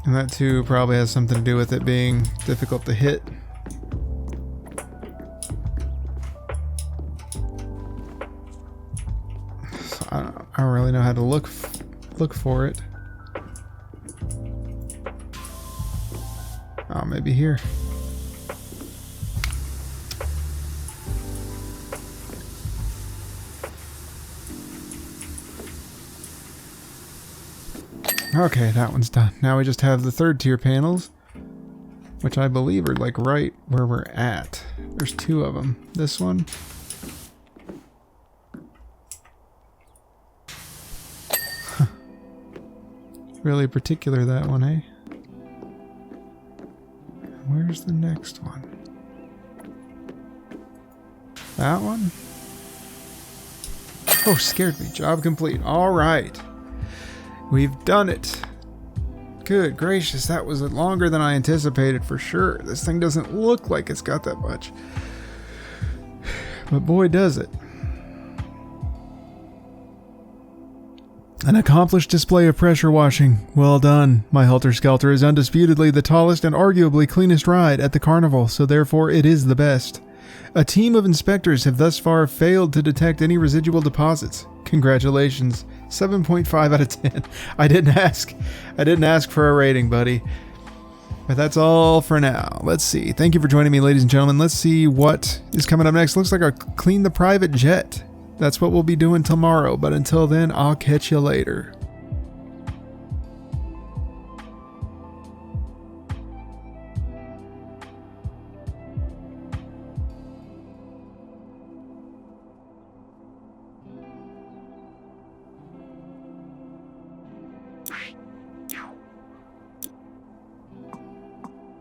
And that too probably has something to do with it being difficult to hit. So I don't really know how to look for it. Oh, maybe here. Okay, that one's done. Now we just have the third tier panels, which I believe are like right where we're at. There's two of them. This one. Really particular, that one, eh? Where's the next one? That one? Oh, scared me. Job complete. All right. We've done it. Good gracious, that was longer than I anticipated for sure. This thing doesn't look like it's got that much. But boy, does it. An accomplished display of pressure washing. Well done. My Helter Skelter is undisputedly the tallest and arguably cleanest ride at the carnival, so therefore it is the best. A team of inspectors have thus far failed to detect any residual deposits. Congratulations. 7.5 out of 10. I didn't ask for a rating, buddy. But that's all for now. Let's see. Thank you for joining me, ladies and gentlemen. Let's see what is coming up next. Looks like I'll clean the private jet. That's what we'll be doing tomorrow. But until then, I'll catch you later.